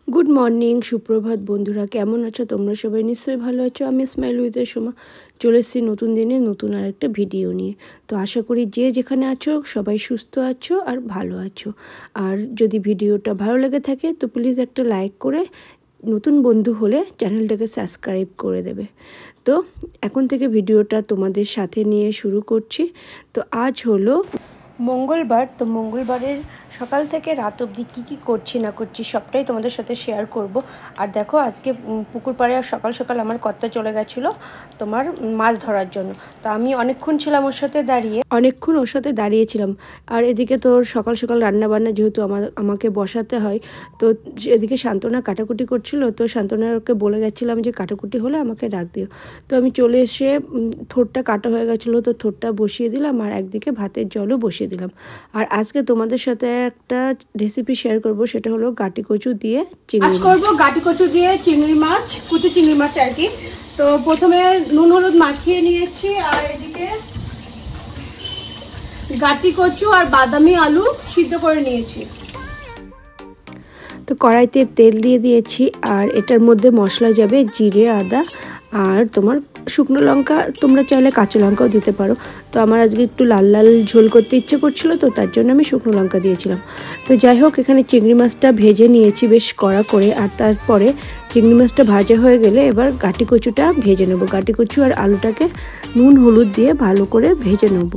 Good morning, সুপ্রভাত বন্ধুরা, কেমন আছো তোমরা? সবাই নিশ্চয়ই ভালো আছো। আমি স্মাইল উইথের সময় চলে এসেছি নতুন দিনে নতুন আরেকটা ভিডিও নিয়ে। তো আশা করি যে যেখানে আছো সবাই সুস্থ আছো আর ভালো আছো। আর যদি ভিডিওটা ভালো লেগে থাকে তো প্লিজ একটা লাইক করে, নতুন বন্ধু হলে চ্যানেলটাকে সাবস্ক্রাইব করে দেবে। তো এখন থেকে ভিডিওটা তোমাদের সাথে নিয়ে শুরু করছি। তো আজ হলো মঙ্গলবার। তো মঙ্গলবারের সকাল থেকে রাত অবধি কী করছি না করছি সবটাই তোমাদের সাথে শেয়ার করব। আর দেখো, আজকে পুকুর পাড়ে সকাল সকাল আমার কর্তা চলে গেছিলো তোমার মাছ ধরার জন্য। তো আমি অনেকক্ষণ ওর সাথে দাঁড়িয়েছিলাম। আর এদিকে তো সকাল সকাল রান্নাবান্না যেহেতু আমাকে বসাতে হয়, তো এদিকে শান্তনা কাটাকুটি করছিল। তো শান্তনাকে বলে গেছিলাম যে কাটাকুটি হলে আমাকে ডাক দিও। তো আমি চলে এসে থোরটা কাটা হয়ে গেছিলো, তো থোরটা বসিয়ে দিলাম আর একদিকে ভাতের জলও বসিয়ে দিলাম। আর আজকে তোমাদের সাথে একটা রেসিপি শেয়ার করব, সেটা হলো গাটি কচু দিয়ে চিংড়ি মাছ। গাটি কচু দিয়ে চিংড়ি মাছ, কুচু চিংড়ি মাছ আর কি। তো প্রথমে নুন হলুদ মাখিয়ে নিয়েছি, আর এদিকে গাটি কচু আর বাদামি আলু সিদ্ধ করে নিয়েছি। তো কড়াইতে তেল দিয়ে দিয়েছি, আর এটার মধ্যে মশলা যাবে জিরে, আদা আর তোমার শুকনো লঙ্কা। তোমরা চাইলে কাঁচা লঙ্কাও দিতে পারো। তো আমার আজকে একটু লাল লাল ঝোল করতে ইচ্ছে করছিল, তো তার জন্য আমি শুকনো লঙ্কা দিয়েছিলাম। তো যাই হোক, এখানে চিংড়ি মাছটা ভেজে নিয়েছি বেশ কড়া করে। আর তারপরে চিংড়ি মাছটা ভাজা হয়ে গেলে এবার গাটি কচুটা ভেজে নেব। গাটি কচু আর আলুটাকে নুন হলুদ দিয়ে ভালো করে ভেজে নেব।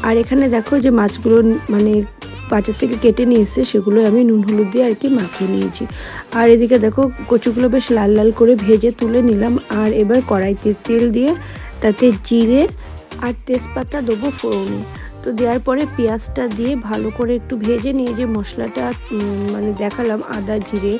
আর এখানে দেখো যে মাছগুলো মানে বাজার থেকে কেটে নিয়ে এসে সেগুলো আমি নুন হলুদ দিয়ে আর কি মাখিয়ে নিয়েছি। আর এদিকে দেখো কচুগুলো বেশ লাল লাল করে ভেজে তুলে নিলাম। আর এবার কড়াইতে তেল দিয়ে তাতে জিরে আর তেজপাতা দেবো ফোড়নে। তো দেওয়ার পরে পেঁয়াজটা দিয়ে ভালো করে একটু ভেজে নিয়ে যে মশলাটা মানে দেখালাম আদা জিরে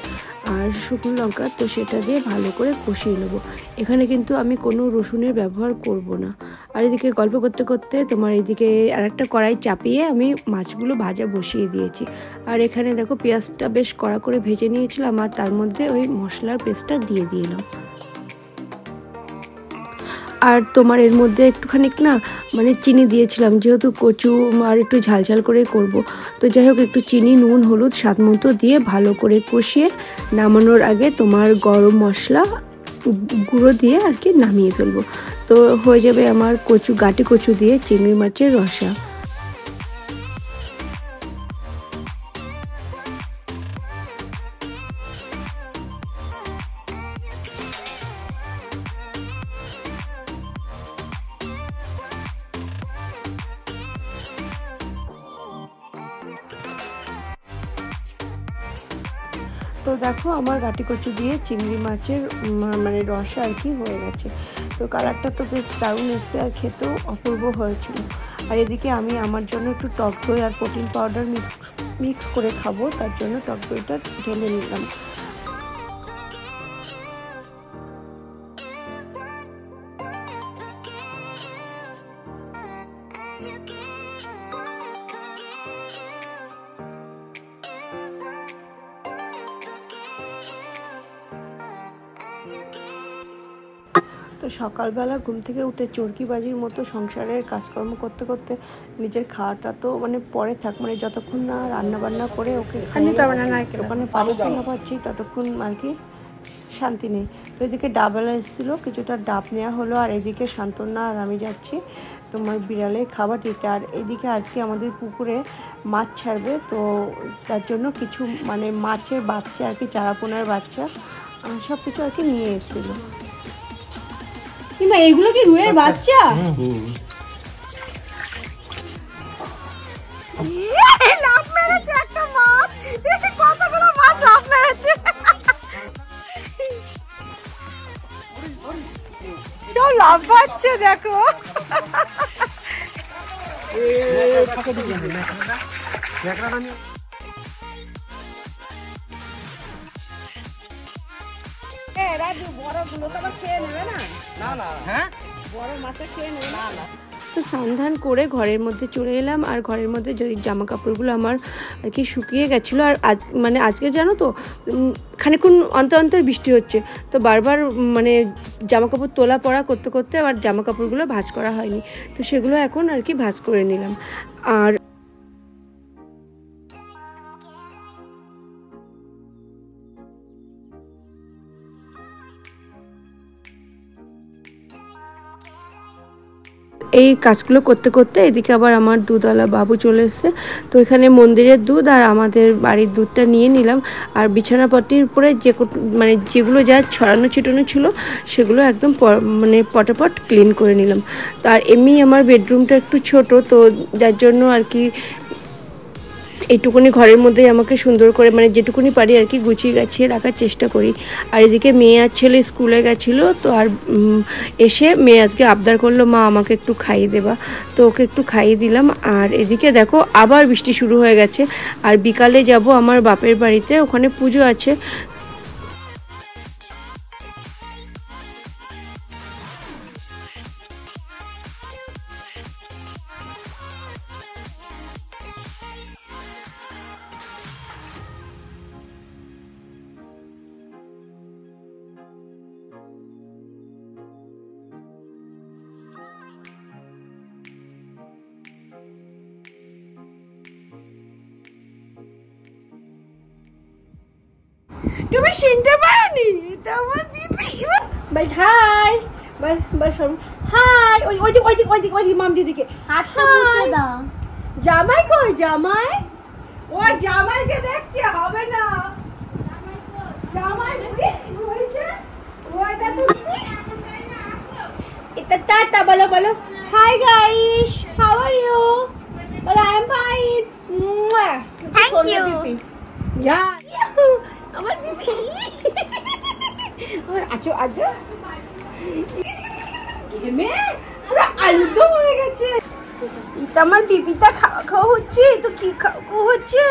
আর শুকনো লঙ্কা, তো সেটা দিয়ে ভালো করে কষিয়ে নেবো। এখানে কিন্তু আমি কোনো রসুনের ব্যবহার করব না। আর এদিকে গল্প করতে করতে তোমার এদিকে আরেকটা কড়াই চাপিয়ে আমি মাছগুলো ভাজা বসিয়ে দিয়েছি। আর এখানে দেখো পেঁয়াজটা বেশ কড়া করে ভেজে নিয়েছিলাম, আর তার মধ্যে ওই মশলার পেস্টটা দিয়ে দিলাম। আর তোমার এর মধ্যে একটুখানি না মানে চিনি দিয়েছিলাম, যেহেতু কচু আর একটু ঝালঝাল করে করব। তো যাই হোক, একটু চিনি নুন হলুদ স্বাদ মতো দিয়ে ভালো করে কষিয়ে নামানোর আগে তোমার গরম মশলা গুঁড়ো দিয়ে আর কি নামিয়ে ফেলবো। তো হয়ে যাবে আমার গাটি কচু দিয়ে চিংড়ি মাছের রসা। তো দেখো, আমার গাটি কচু দিয়ে চিংড়ি মাছের মানে রসা আর কি হয়ে গেছে। তো কালারটা তো বেশ দারুণ এসছে আর খেতেও অপূর্ব হয়েছিল। আর এদিকে আমি আমার জন্য একটু টক দই আর প্রোটিন পাউডার মিক্স করে খাবো, তার জন্য টক দইটা ঢেলে নিলাম। তো সকালবেলা ঘুম থেকে উঠে চরকিবাজির মতো সংসারের কাজকর্ম করতে করতে নিজের খাওয়াটা তো মানে পরে থাক, মানে যতক্ষণ না রান্নাবান্না করে ওকে দোকানে পাঠাতে না পারছি ততক্ষণ আর কি শান্তি নেই। তো এদিকে ডাবলা এসেছিলো, কিছুটা ডাব নেওয়া হলো। আর এদিকে শান্তনা আর আমি যাচ্ছি তোমার বিড়ালে খাবার দিতে। আর এদিকে আজকে আমাদের পুকুরে মাছ ছাড়বে, তো তার জন্য কিছু মানে মাছের বাচ্চা আর কি, চারাপোনার বাচ্চা সব কিছু আর কি নিয়ে এসেছিলো। কিংবা এগুলো কি রুইয়ের বাচ্চা? লাফ মেরেছে একটা মাছ, কতগুলো মাছ লাফ মেরেছে। সব লাফ পাচ্ছে দেখো। তো স্নান করে ঘরের মধ্যে চলে এলাম। আর ঘরের মধ্যে জামা কাপড়গুলো আমার আর কি শুকিয়ে গেছিলো। আর আজকে জানো তো খানিকক্ষণ অন্তর অন্তর বৃষ্টি হচ্ছে, তো বারবার মানে জামা কাপড় তোলা পড়া করতে করতে আবার জামা কাপড়গুলো ভাঁজ করা হয়নি, তো সেগুলো এখন আর কি ভাঁজ করে নিলাম। আর এই কাজগুলো করতে করতে এদিকে আবার আমার দুধওয়ালা বাবু চলে এসছে। তো এখানে মন্দিরের দুধ আর আমাদের বাড়ির দুধটা নিয়ে নিলাম। আর বিছানাপত্রির উপরে মানে যেগুলো যা ছড়ানো ছিটানো ছিল সেগুলো একদম মানে পটাপট ক্লিন করে নিলাম। তো আর এমনি আমার বেডরুমটা একটু ছোট, তো যার জন্য আর কি এইটুকুনি ঘরের মধ্যে আমাকে সুন্দর করে মানে যেটুকুনি পারি আর কি গুছিয়ে গাছিয়ে রাখার চেষ্টা করি। আর এদিকে মেয়ে আর ছেলে স্কুলে গেছিলো, তো আর এসে মেয়ে আজকে আবদার করলো মা আমাকে একটু খাইয়ে দেবা, তো ওকে একটু খাইয়ে দিলাম। আর এদিকে দেখো আবার বৃষ্টি শুরু হয়ে গেছে। আর বিকালে যাব আমার বাপের বাড়িতে, ওখানে পুজো আছে। তুমি চিনতে পারোনি? এটা আমার বিপি। বাট হাই, বাস হাই। ওই মাম দিদিকে হাতটা মুছে দাও। জামাই কই? জামাই ওই জামাইকে দেখছে, হবে না। জামাই হইছে ওইটা তুমি এটা টাটা বলো বলো। Hi guys, how are you? বলো I am fine. Thank you. যা আমার বিপি। আর আজো আজো গেমে পুরো আলুদো হয়ে গেছে। এটা আমার বিপিটা খাওয়া হচ্ছে, তো কি খাওয়া হচ্ছে?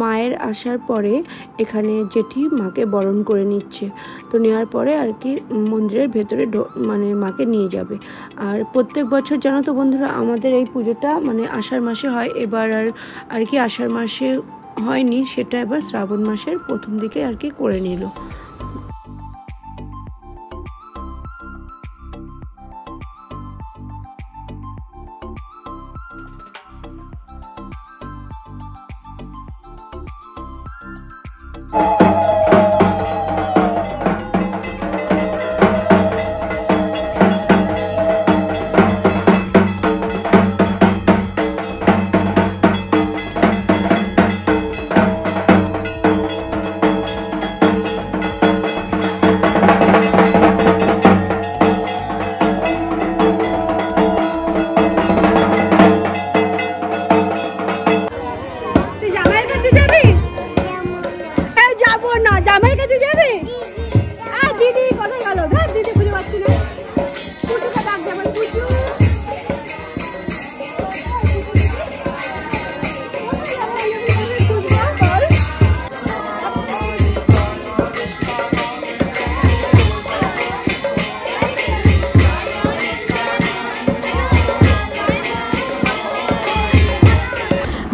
মায়ের আসার পরে এখানে জেঠি মাকে বরণ করে নিচ্ছে। তো নেওয়ার পরে আর কি মন্দিরের ভেতরে মানে মাকে নিয়ে যাবে। আর প্রত্যেক বছর জানো তো বন্ধুরা, আমাদের এই পুজোটা মানে আষাঢ় মাসে হয়। এবার আর কি আষাঢ় মাসে হয়নি সেটা এবার শ্রাবণ মাসের প্রথম দিকে আর কি করে নিল।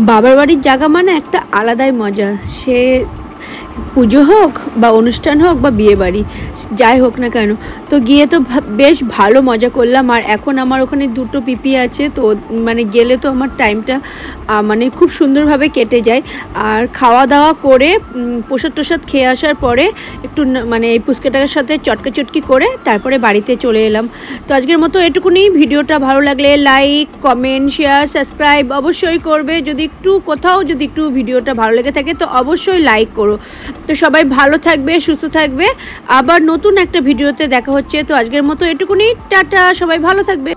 বাবার বাড়ির জায়গা মানে একটা আলাদাই মজা, সে পুজো হোক বা অনুষ্ঠান হোক বা বিয়ে বাড়ি যাই হোক না কেন। তো গিয়ে তো বেশ ভালো মজা করলাম। আর এখন আমার ওখানে দুটো পিপি আছে, তো মানে গেলে তো আমার টাইমটা মানে খুব সুন্দরভাবে কেটে যায়। আর খাওয়া দাওয়া করে প্রসাদ টোসাদ খেয়ে আসার পরে একটু মানে এই পুচকেটার সাথে চটকি করে তারপরে বাড়িতে চলে এলাম। তো আজকের মতো এটুকুনি। ভিডিওটা ভালো লাগলে লাইক, কমেন্ট, শেয়ার, সাবস্ক্রাইব অবশ্যই করবে। যদি একটু ভিডিওটা ভালো লেগে থাকে তো অবশ্যই লাইক করো। তো সবাই ভালো থাকবে, সুস্থ থাকবে। আবার নতুন একটা ভিডিওতে দেখা হচ্ছে। তো আজকের মতো এটুকুনি, টাটা, সবাই ভালো থাকবে।